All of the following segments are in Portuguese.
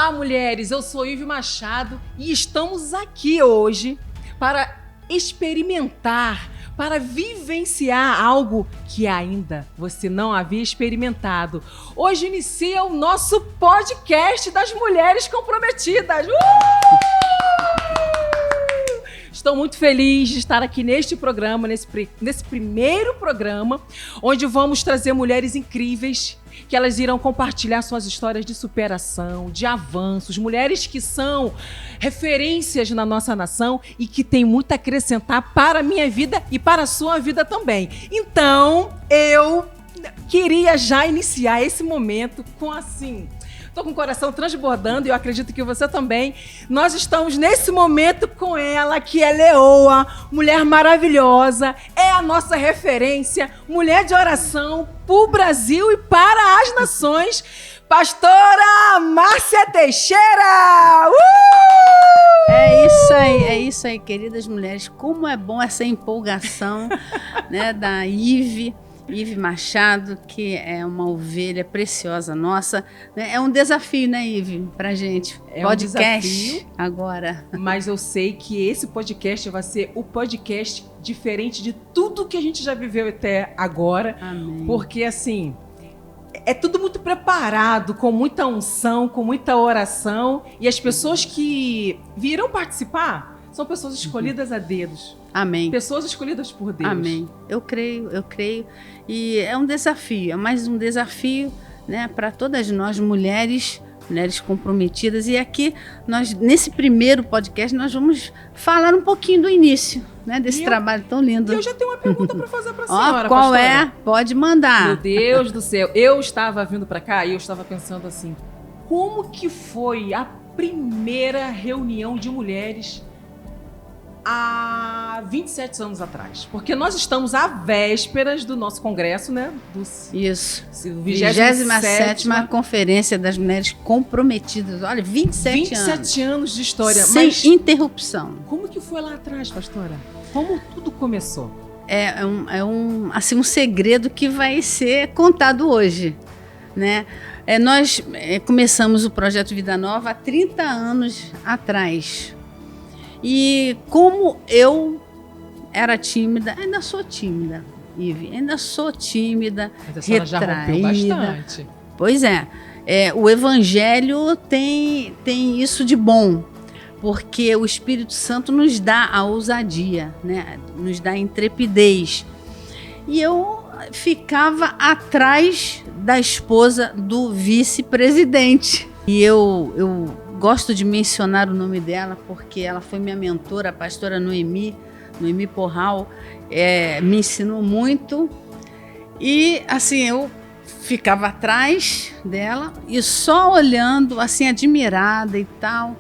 Olá, mulheres! Eu sou Ive Machado e estamos aqui hoje para experimentar, para vivenciar algo que ainda você não havia experimentado. Hoje inicia o nosso podcast das Mulheres Comprometidas. Estou muito feliz de estar aqui neste programa, nesse primeiro programa, onde vamos trazer mulheres incríveis, que elas irão compartilhar suas histórias de superação, de avanços, mulheres que são referências na nossa nação e que têm muito a acrescentar para a minha vida e para a sua vida também. Então, eu queria já iniciar esse momento com assim... Estou com o coração transbordando e eu acredito que você também. Nós estamos nesse momento com ela, que é Leoa, mulher maravilhosa, é a nossa referência, mulher de oração para o Brasil e para as nações, pastora Márcia Teixeira! É isso aí, queridas mulheres. Como é bom essa empolgação né, da Ive Machado, que é uma ovelha preciosa nossa. É um desafio, né, Ive, pra gente. É podcast um desafio, agora. Mas eu sei que esse podcast vai ser o podcast diferente de tudo que a gente já viveu até agora. Amém. Porque, assim, é tudo muito preparado, com muita unção, com muita oração. E as pessoas que virão participar são pessoas escolhidas a dedos. Amém. Pessoas escolhidas por Deus. Amém. Eu creio. E é um desafio, é mais um desafio, né, para todas nós, mulheres comprometidas. E aqui, nesse primeiro podcast, nós vamos falar um pouquinho do início, né, desse trabalho tão lindo. E eu já tenho uma pergunta para fazer para a senhora, qual pastora. é? Pode mandar. Meu Deus do céu. Eu estava vindo para cá e eu estava pensando assim, como que foi a primeira reunião de mulheres há 27 anos atrás? Porque nós estamos à vésperas do nosso congresso, né? Isso. 27ª Conferência das Mulheres Comprometidas. Olha, 27 anos de história. Sem interrupção. Como que foi lá atrás, pastora? Como tudo começou? É um segredo que vai ser contado hoje, né? Nós começamos o Projeto Vida Nova há 30 anos atrás. E como eu era tímida, ainda sou tímida, Ive, retraída. Mas a senhora já rompeu bastante. Pois é, o Evangelho tem isso de bom, porque o Espírito Santo nos dá a ousadia, né? Nos dá a intrepidez. E eu ficava atrás da esposa do vice-presidente. E eu gosto de mencionar o nome dela porque ela foi minha mentora, a pastora Noemi Porral, me ensinou muito. E assim, eu ficava atrás dela e só olhando, assim, admirada e tal.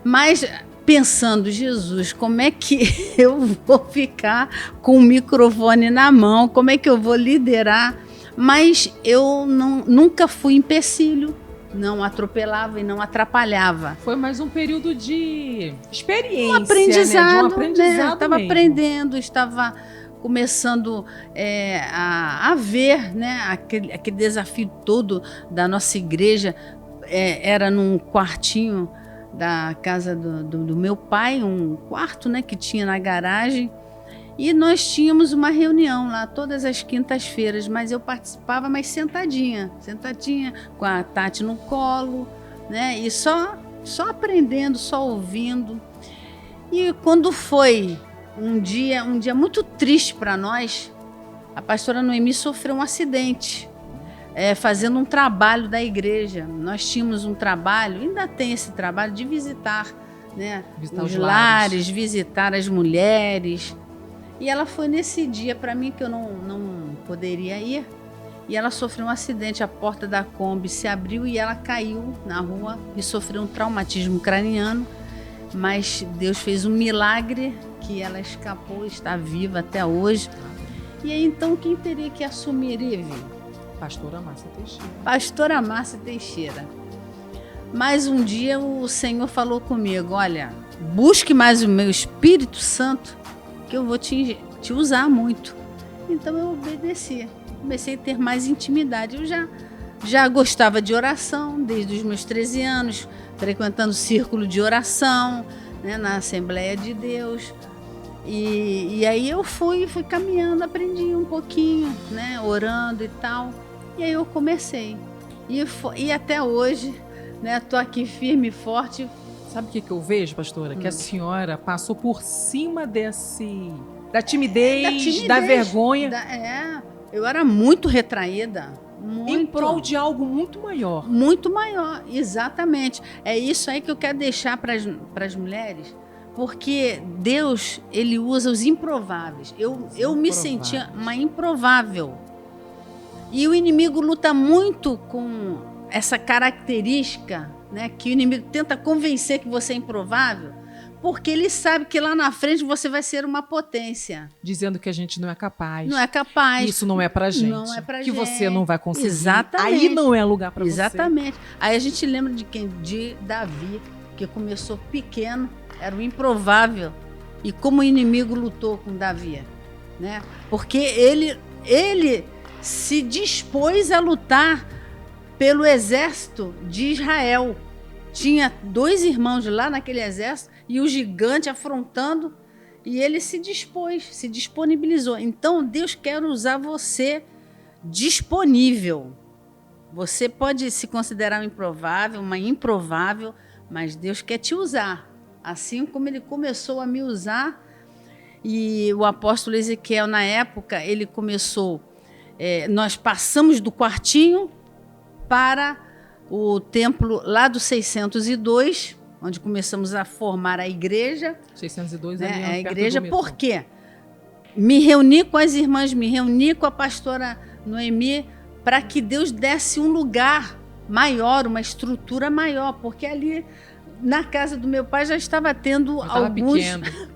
Mas pensando, Jesus, como é que eu vou ficar com o microfone na mão? Como é que eu vou liderar? Mas eu nunca fui empecilho. Não atropelava e não atrapalhava. Foi mais um período de experiência, um aprendizado, né? De um aprendizado estava mesmo. aprendendo, estava começando a ver, né, aquele desafio todo da nossa igreja. Era num quartinho da casa do meu pai, um quarto, né, que tinha na garagem. E nós tínhamos uma reunião lá todas as quintas-feiras, mas eu participava mais sentadinha, com a Tati no colo, né? E só aprendendo, só ouvindo. E quando foi um dia muito triste para nós, a pastora Noemi sofreu um acidente, fazendo um trabalho da igreja. Nós tínhamos um trabalho, ainda tem esse trabalho de visitar, né, os lares, visitar as mulheres. E ela foi nesse dia para mim que eu não poderia ir. E ela sofreu um acidente, a porta da Kombi se abriu e ela caiu na rua e sofreu um traumatismo craniano. Mas Deus fez um milagre que ela escapou e está viva até hoje. E aí então quem teria que assumir, Ive? Pastora Márcia Teixeira. Pastora Márcia Teixeira. Mas um dia o Senhor falou comigo, olha, busque mais o meu Espírito Santo, que eu vou te usar muito. Então eu obedeci, comecei a ter mais intimidade. Eu já gostava de oração desde os meus 13 anos, frequentando o círculo de oração, né, na Assembleia de Deus. E aí eu fui caminhando, aprendi um pouquinho, né, orando e tal. E aí eu comecei. E até hoje, né, tô aqui firme e forte. Sabe o que eu vejo, pastora? Que a senhora passou por cima da timidez, da vergonha. Eu era muito retraída. Muito. Em prol de algo muito maior. Muito maior, exatamente. É isso aí que eu quero deixar para as mulheres, porque Deus, Ele usa os improváveis. Eu me sentia uma improvável. E o inimigo luta muito com essa característica, né, que o inimigo tenta convencer que você é improvável, porque ele sabe que lá na frente você vai ser uma potência. Dizendo que a gente não é capaz. Não é capaz. Isso não é pra gente. Não é pra que gente. Você não vai conseguir. Exatamente. Aí não é lugar pra você. Exatamente. Aí a gente lembra de quem? De Davi, que começou pequeno, era o improvável. E como o inimigo lutou com Davi, né? Porque ele se dispôs a lutar pelo exército de Israel. Tinha 2 irmãos lá naquele exército e o gigante afrontando, e ele se disponibilizou. Então Deus quer usar você disponível. Você pode se considerar um improvável, uma improvável, mas Deus quer te usar. Assim como Ele começou a me usar, e o apóstolo Ezequiel, na época, ele começou... nós passamos do quartinho para o templo lá do 602, onde começamos a formar a igreja. 602 né? Ali A igreja, do por quê? Me reuni com as irmãs, me reuni com a pastora Noemi, para que Deus desse um lugar maior, uma estrutura maior, porque ali na casa do meu pai já estava tendo alguns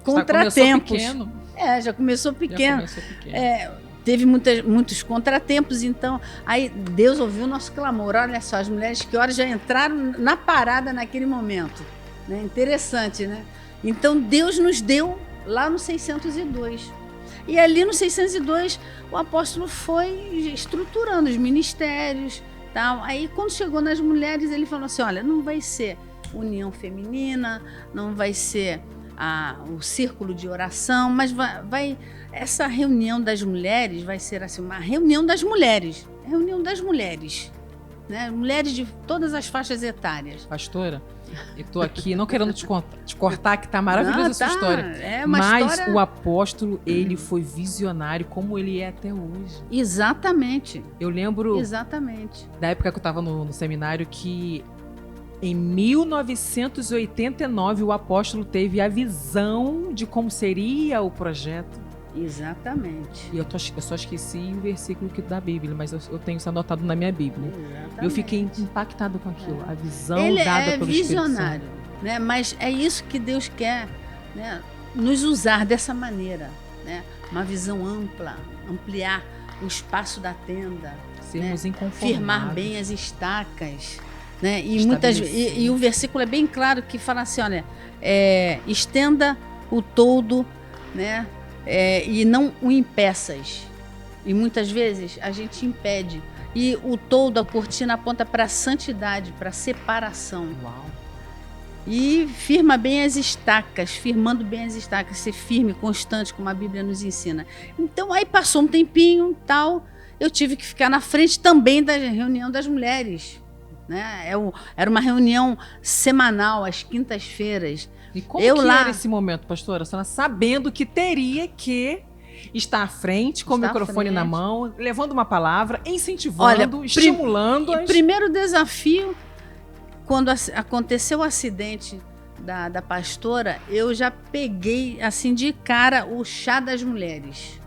contratempos. Já começou pequeno. Teve muitos contratempos, então aí Deus ouviu o nosso clamor. Olha só, as mulheres que horas já entraram na parada naquele momento. Né? Interessante, né? Então Deus nos deu lá no 602. E ali no 602 o apóstolo foi estruturando os ministérios. Tal. Aí quando chegou nas mulheres, ele falou assim, olha, não vai ser união feminina, não vai ser o círculo de oração, mas essa reunião das mulheres vai ser assim, uma reunião das mulheres, né? Mulheres de todas as faixas etárias. Pastora, eu estou aqui não querendo te cortar, que tá maravilhosa essa história, mas história... o apóstolo, ele foi visionário como ele é até hoje. Exatamente. Eu lembro da época que eu estava no seminário que em 1989 o apóstolo teve a visão de como seria o projeto. Exatamente. E eu só esqueci o versículo da Bíblia, mas eu tenho isso anotado na minha Bíblia. Exatamente. Eu fiquei impactado com aquilo, a visão ele dada pelo Espírito Santo. Ele é visionário, né? Mas é isso que Deus quer, né? Nos usar dessa maneira, né? Uma visão ampla, ampliar o espaço da tenda, sermos inconformados, firmar bem as estacas, né? E o versículo é bem claro que fala assim, olha, estenda o toldo, né? E não o impeças. E muitas vezes a gente impede. E o toldo, a cortina, aponta para a santidade, para a separação. Uau. E firma bem as estacas, firmando bem as estacas, ser firme, constante, como a Bíblia nos ensina. Então aí passou um tempinho, tal, eu tive que ficar na frente também da reunião das mulheres. Né? Era uma reunião semanal, às quintas-feiras. E como era esse momento, pastora? A senhora sabendo que teria que estar à frente, com o microfone na mão, levando uma palavra, incentivando, estimulando. O primeiro desafio, quando aconteceu o acidente da pastora, eu já peguei assim de cara o chá das mulheres.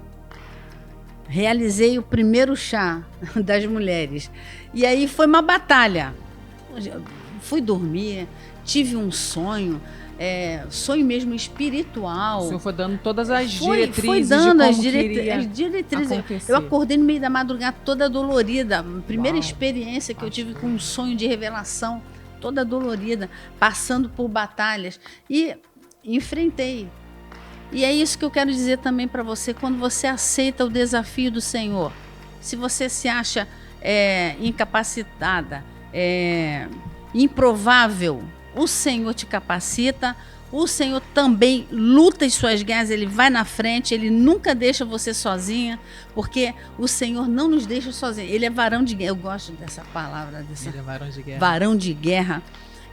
Realizei o primeiro chá das mulheres. E aí foi uma batalha. Fui dormir, tive um sonho, sonho mesmo espiritual. O senhor foi dando todas as diretrizes. Foi dando as diretrizes. Eu acordei no meio da madrugada toda dolorida. Primeira experiência que eu tive com um sonho de revelação, toda dolorida, passando por batalhas. E enfrentei. E é isso que eu quero dizer também para você, quando você aceita o desafio do Senhor. Se você se acha incapacitada, improvável, o Senhor te capacita, o Senhor também luta as suas guerras, Ele vai na frente, Ele nunca deixa você sozinha, porque o Senhor não nos deixa sozinhos. Ele é varão de guerra. Eu gosto dessa palavra, Ele é varão de guerra. Varão de guerra.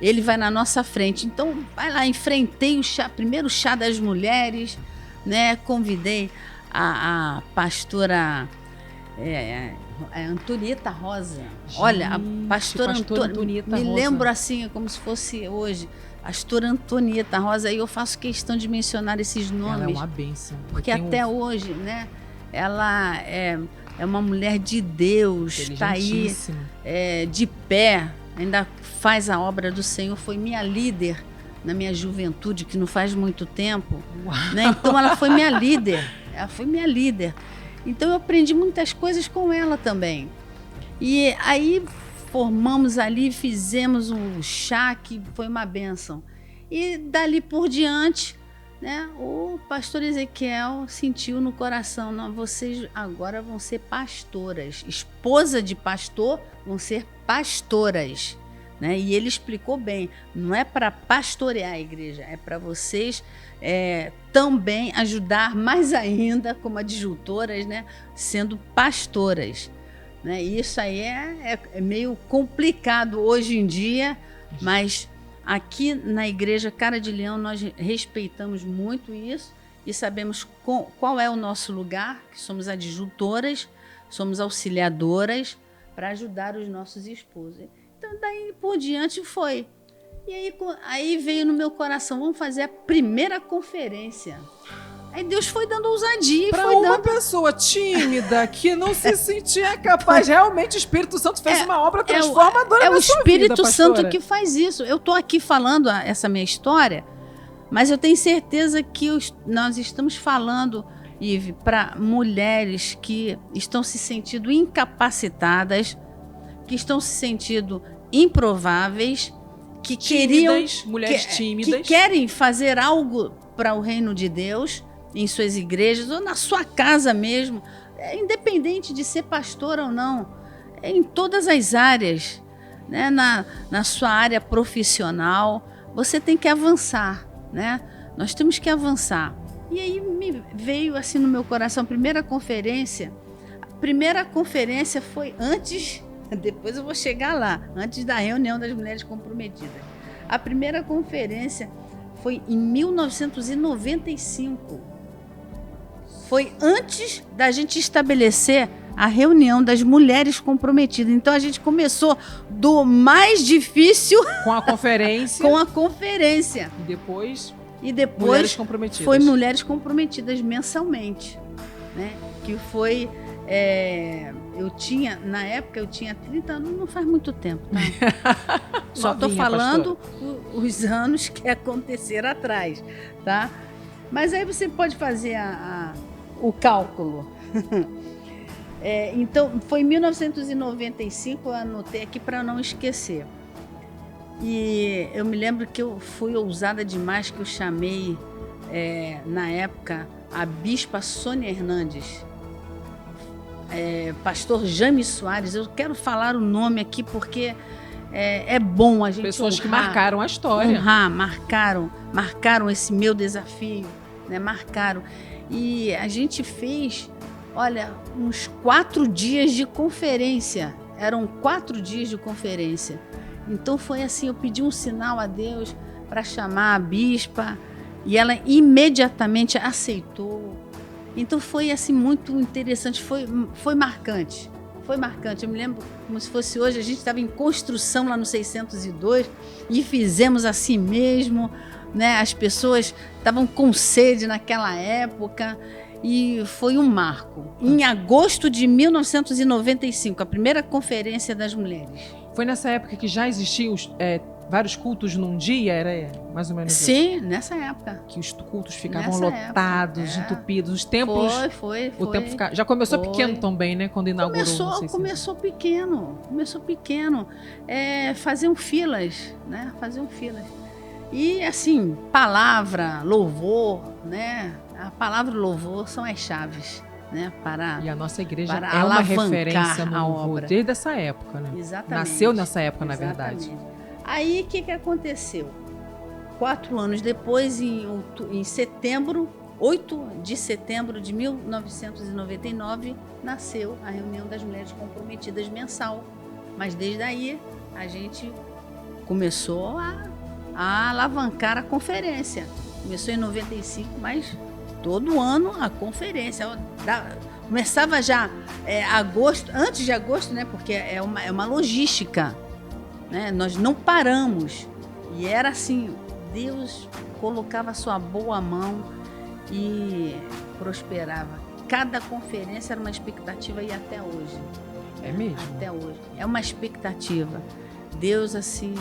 Ele vai na nossa frente. Então, vai lá, enfrentei primeiro chá das mulheres, né? Convidei a pastora Antonieta Rosa. Gente, olha, a pastora Antonieta me Rosa. lembro assim, como se fosse hoje. Pastora Antonieta Rosa, e eu faço questão de mencionar esses nomes. Ela é uma bênção. Porque até hoje, né? Ela é uma mulher de Deus, está aí de pé, ainda faz a obra do Senhor, foi minha líder na minha juventude, que não faz muito tempo. Né? Então ela foi minha líder, Então eu aprendi muitas coisas com ela também. E aí formamos ali, fizemos um chá que foi uma bênção. E dali por diante, né, o pastor Ezequiel sentiu no coração: não, vocês agora vão ser pastoras, esposa de pastor, vão ser pastoras. Né? E ele explicou bem, não é para pastorear a igreja, é para vocês também ajudar mais ainda como adjuntoras, né, sendo pastoras. Né? E isso aí é meio complicado hoje em dia, mas aqui na Igreja Cara de Leão nós respeitamos muito isso e sabemos qual é o nosso lugar, que somos adjuntoras, somos auxiliadoras para ajudar os nossos esposos. Então, daí por diante foi. E aí veio no meu coração: vamos fazer a primeira conferência. Aí Deus foi dando ousadia. Para uma pessoa tímida que não se sentia capaz, realmente o Espírito Santo fez uma obra transformadora na sua vida, É o Espírito Santo que faz isso. Eu estou aqui falando essa minha história, mas eu tenho certeza que nós estamos falando, Ive, para mulheres que estão se sentindo incapacitadas, que estão se sentindo improváveis, que mulheres tímidas, que querem fazer algo para o reino de Deus em suas igrejas ou na sua casa mesmo, independente de ser pastor ou não, em todas as áreas, né? Na sua área profissional, você tem que avançar, né? Nós temos que avançar. E aí me veio assim no meu coração a primeira conferência foi antes, depois eu vou chegar lá, antes da reunião das mulheres comprometidas. A primeira conferência foi em 1995. Foi antes da gente estabelecer a reunião das mulheres comprometidas. Então a gente começou do mais difícil com a conferência. E depois mulheres comprometidas. Foi mulheres comprometidas mensalmente, né? Que foi na época eu tinha 30 anos, não faz muito tempo, tá? Só estou falando os anos que aconteceram atrás, tá? Mas aí você pode fazer o cálculo. Então, foi em 1995, eu anotei aqui para não esquecer. E eu me lembro que eu fui ousada demais, que eu chamei, na época, a bispa Sônia Hernandes, pastor Jaime Soares. Eu quero falar o nome aqui porque é bom a gente pessoas honrar, que marcaram a história. Marcaram esse meu desafio, né? Marcaram. E a gente fez, olha, uns 4 dias de conferência. Eram 4 dias de conferência. Então foi assim, eu pedi um sinal a Deus para chamar a bispa e ela imediatamente aceitou. Então foi assim muito interessante, foi marcante. Foi marcante. Eu me lembro como se fosse hoje, a gente estava em construção lá no 602 e fizemos assim mesmo, né? As pessoas estavam com sede naquela época e foi um marco. Em agosto de 1995, a primeira conferência das mulheres. Foi nessa época que já existiam vários cultos num dia? Era mais ou menos isso? Sim, nessa época. Que os cultos ficavam lotados, entupidos. Os templos... Foi. O tempo já começou pequeno também, né? Quando inaugurou. Começou pequeno. Faziam filas, né? E assim, palavra, louvor, né? A palavra e louvor são as chaves, né? E a nossa igreja é uma referência no louvor desde essa época, né? Exatamente. Nasceu nessa época, Exatamente. Na verdade. Aí, o que aconteceu? 4 anos depois, em setembro, 8 de setembro de 1999, nasceu a Reunião das Mulheres Comprometidas mensal. Mas desde aí, a gente começou a alavancar a conferência. Começou em 95, mas todo ano a conferência. Começava já agosto, antes de agosto, né? Porque é uma logística, né? Nós não paramos. E era assim, Deus colocava a sua boa mão e prosperava. Cada conferência era uma expectativa e até hoje. É mesmo? Até hoje. É uma expectativa. Deus, assim,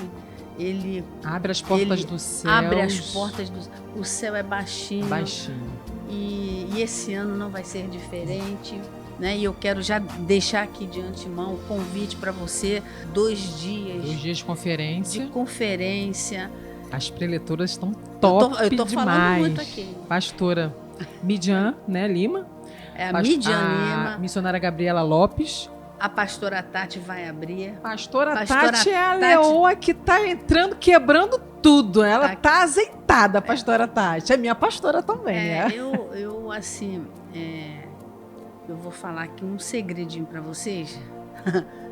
Ele... Abre as portas do céu. Abre as portas do céu. O céu é baixinho. Baixinho. E esse ano não vai ser diferente. Né? E eu quero já deixar aqui de antemão o convite para você. 2 dias. 2 dias de conferência. De conferência. As preletoras estão top eu tô demais. Falando muito aqui. Pastora Midian, né, Lima? A Midian Lima. A missionária Gabriela Lopes. A pastora Tati vai abrir. Pastora Tati é a leoa que tá entrando, quebrando tudo. Ela tá azeitada, a pastora Tati. É minha pastora também, né? Eu assim, eu vou falar aqui um segredinho para vocês.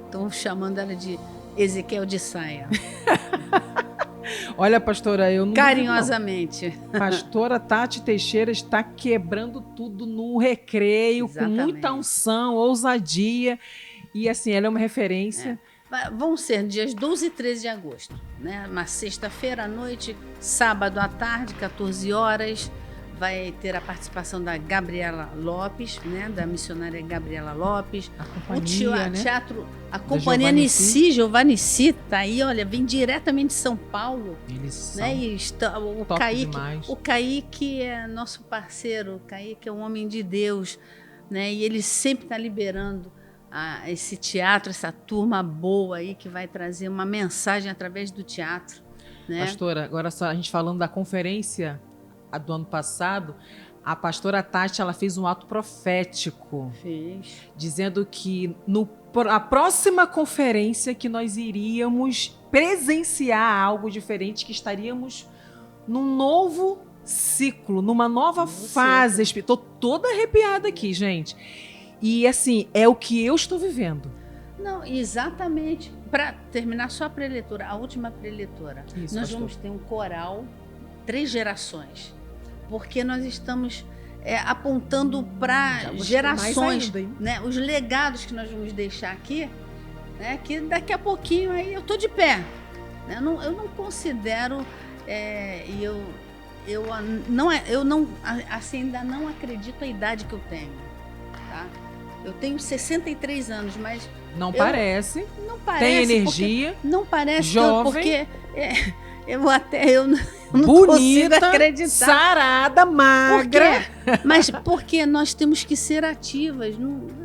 Estão chamando ela de Ezequiel de saia. Olha, pastora, eu não... Carinhosamente. Pastora Tati Teixeira está quebrando tudo no recreio, exatamente, com muita unção, ousadia. E assim, ela é uma referência. Vão ser dias 12 e 13 de agosto. Né? Uma sexta-feira à noite, sábado à tarde, 14 horas. Vai ter a participação da Gabriela Lopes, né? Da missionária Gabriela Lopes. A companhia, teatro, a companhia Nissi, Giovanici, tá aí, olha, vem diretamente de São Paulo. Eles são, né? E o Kaique é nosso parceiro, o Kaique é um homem de Deus, né? E ele sempre está liberando esse teatro, essa turma boa aí que vai trazer uma mensagem através do teatro. Né? Pastora, agora só a gente falando da conferência do ano passado, a pastora Tati, ela fez um ato profético. Fez. Dizendo que a próxima conferência que nós iríamos presenciar algo diferente, que estaríamos num novo ciclo, numa nova fase. Estou toda arrepiada aqui, gente. E assim, é o que eu estou vivendo. Não, exatamente. Para terminar só a preletora, a última preletora, nós vamos ter um coral 3 gerações. Porque nós estamos apontando para gerações, né? Os legados que nós vamos deixar aqui, né? Que daqui a pouquinho aí eu tô de pé. Né? Eu não considero, eu não assim, ainda não acredito a idade que eu tenho. Tá? Eu tenho 63 anos, mas não parece. Não parece. Tem energia. Não parece jovem. Porque eu não consigo acreditar. Sarada, magra. Mas porque nós temos que ser ativas.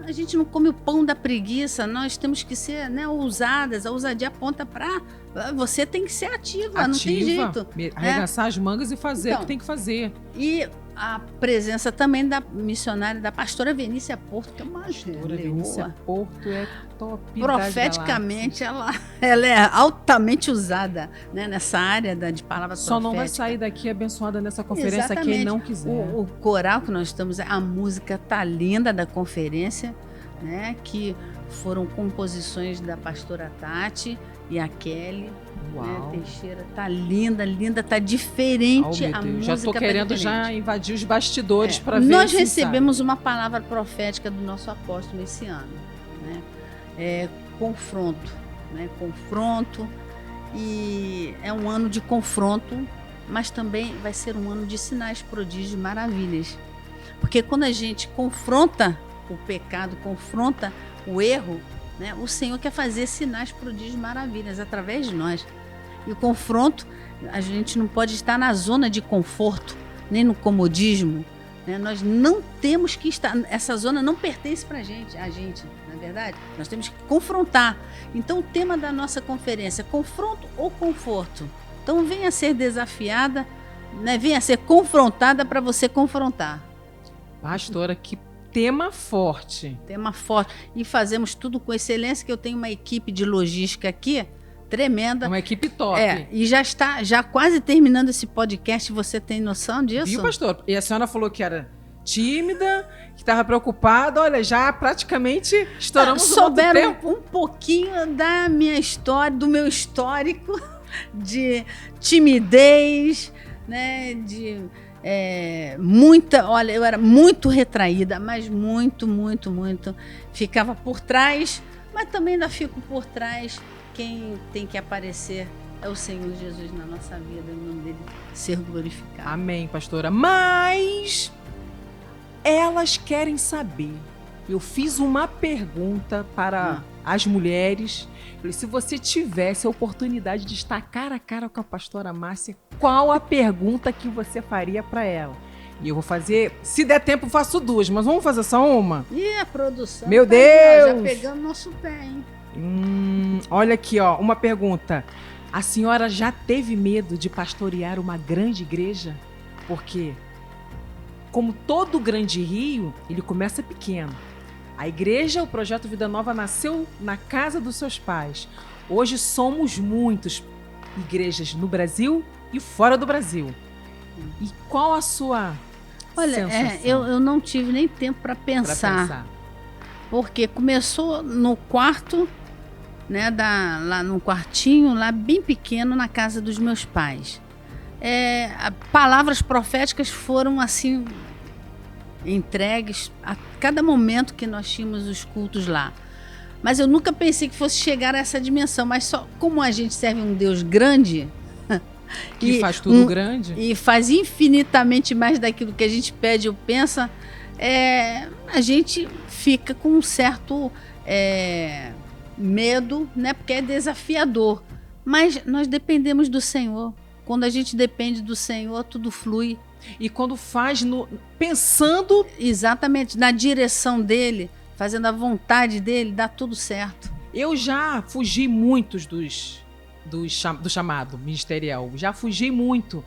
A gente não come o pão da preguiça. Nós temos que ser, né, ousadas. A ousadia aponta para... Você tem que ser ativa, não tem jeito. Arregaçar as mangas e fazer o que tem que fazer. E a presença também da missionária, da pastora Venícia Porto, que é uma pastora Venícia Porto é top. Profeticamente, ela é altamente usada, né, nessa área de palavra profética. Só não vai sair daqui abençoada nessa conferência. Exatamente. Quem não quiser. O coral que nós estamos, a música tá linda da conferência, né, que foram composições da pastora Tati e a Kelly. Né, Teixeira, tá linda, tá diferente a música. Já tô querendo já invadir os bastidores para ver. Nós recebemos uma palavra profética do nosso apóstolo esse ano, né? Confronto, né? Confronto, e é um ano de confronto, mas também vai ser um ano de sinais, prodígios e maravilhas, porque quando a gente confronta o pecado, confronta o erro, né? O Senhor quer fazer sinais, prodígios e maravilhas através de nós. E o confronto, a gente não pode estar na zona de conforto, nem no comodismo. Né? Nós não temos que estar... Essa zona não pertence para a gente, na verdade. Nós temos que confrontar. Então, o tema da nossa conferência é confronto ou conforto? Então, venha ser desafiada, né? Venha ser confrontada para você confrontar. Pastora, que tema forte. Tema forte. E fazemos tudo com excelência, que eu tenho uma equipe de logística aqui, tremenda. Uma equipe top. E já quase terminando esse podcast, você tem noção disso? Viu, pastor? E a senhora falou que era tímida, que estava preocupada. Olha, já praticamente estouramos o nosso tempo. Um pouquinho da minha história, do meu histórico de timidez, né? Olha, eu era muito retraída, mas muito. Ficava por trás, mas também ainda fico por trás. Quem tem que aparecer é o Senhor Jesus na nossa vida, o nome dele ser glorificado. Amém, pastora. Mas elas querem saber. Eu fiz uma pergunta para as mulheres. Falei, se você tivesse a oportunidade de estar cara a cara com a pastora Márcia, qual a pergunta que você faria para ela? E eu vou fazer, se der tempo, faço duas, mas vamos fazer só uma? E a produção? Meu Deus! Já pegando nosso pé, hein? Olha aqui, ó, uma pergunta. A senhora já teve medo de pastorear uma grande igreja? Porque, como todo grande rio, ele começa pequeno. A igreja, o Projeto Vida Nova, nasceu na casa dos seus pais. Hoje somos muitas igrejas no Brasil e fora do Brasil. E qual a sua sensação? Eu não tive nem tempo para pensar. Porque começou no quarto, né, lá no quartinho, lá bem pequeno, na casa dos meus pais. Palavras proféticas foram assim entregues a cada momento que nós tínhamos os cultos lá. Mas eu nunca pensei que fosse chegar a essa dimensão. Mas só como a gente serve um Deus grande, que faz tudo grande e faz infinitamente mais daquilo que a gente pede ou pensa, a gente fica com um certo medo, né? Porque é desafiador. Mas nós dependemos do Senhor. Quando a gente depende do Senhor, tudo flui. E quando faz pensando exatamente na direção dele, fazendo a vontade dele, dá tudo certo. Eu já fugi muitos do chamado ministerial, já fugi muito.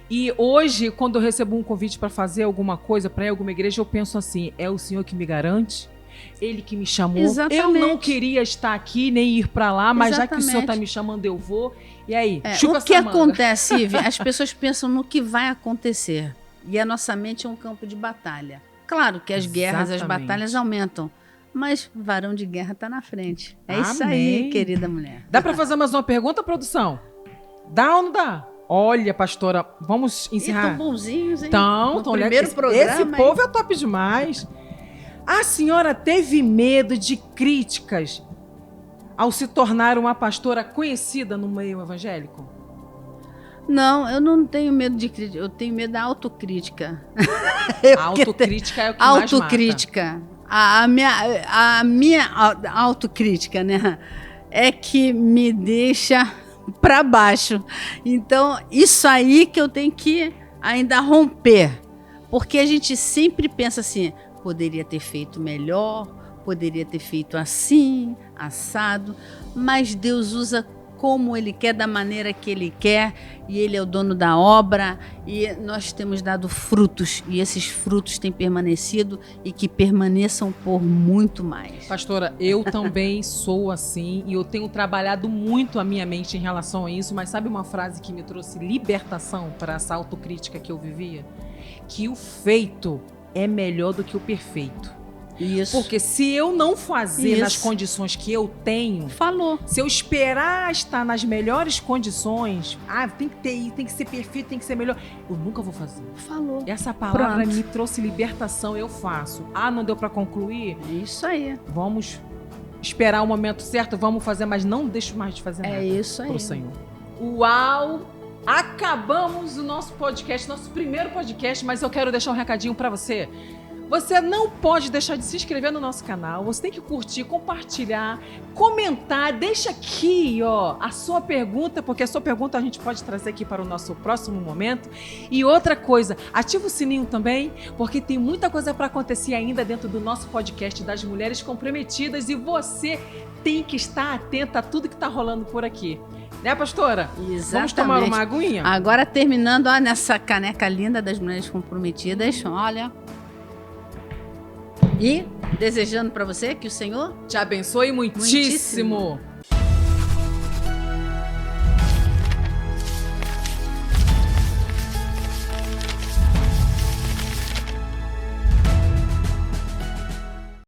E hoje, quando eu recebo um convite para fazer alguma coisa, para ir a alguma igreja, eu penso assim, é o Senhor que me garante? Ele que me chamou. Exatamente. Eu não queria estar aqui, nem ir para lá, mas exatamente. Já que o Senhor está me chamando, eu vou. E aí, o que acontece, Ivy? As pessoas pensam no que vai acontecer. E a nossa mente é um campo de batalha. Claro que as guerras, as batalhas aumentam. Mas varão de guerra está na frente. É Amém. Isso aí, querida mulher. Dá para fazer mais uma pergunta, produção? Dá ou não dá? Olha, pastora, vamos encerrar. Estão bonzinhos, hein? Então, no primeiro programa. Esse povo é top demais. A senhora teve medo de críticas ao se tornar uma pastora conhecida no meio evangélico? Não, eu não tenho medo de crítica, eu tenho medo da autocrítica. A autocrítica é o que mais mata. Autocrítica. A minha autocrítica, né, é que me deixa para baixo. Então, isso aí que eu tenho que ainda romper. Porque a gente sempre pensa assim, poderia ter feito melhor, poderia ter feito assim, assado, mas Deus usa como Ele quer, da maneira que Ele quer, e Ele é o dono da obra, e nós temos dado frutos, e esses frutos têm permanecido e que permaneçam por muito mais. Pastora, eu também sou assim, e eu tenho trabalhado muito a minha mente em relação a isso, mas sabe uma frase que me trouxe libertação para essa autocrítica que eu vivia? Que o feito é melhor do que o perfeito. Isso. Porque se eu não fazer nas condições que eu tenho, se eu esperar estar nas melhores condições, tem que ter isso, tem que ser perfeito, tem que ser melhor, eu nunca vou fazer. Essa palavra me trouxe libertação, eu faço. Não deu para concluir? Isso aí. Vamos esperar o momento certo, vamos fazer, mas não deixo mais de fazer nada. É isso aí. Pro Senhor. Uau! Acabamos o nosso podcast, nosso primeiro podcast, mas eu quero deixar um recadinho para você. Você não pode deixar de se inscrever no nosso canal, você tem que curtir, compartilhar, comentar, deixa aqui, ó, a sua pergunta, porque a sua pergunta a gente pode trazer aqui para o nosso próximo momento. E outra coisa, ativa o sininho também, porque tem muita coisa para acontecer ainda dentro do nosso podcast das Mulheres Comprometidas e você tem que estar atenta a tudo que está rolando por aqui. Né, pastora? Exatamente. Vamos tomar uma aguinha? Agora terminando, ó, nessa caneca linda das Mulheres Comprometidas, olha. E desejando para você que o Senhor te abençoe muitíssimo.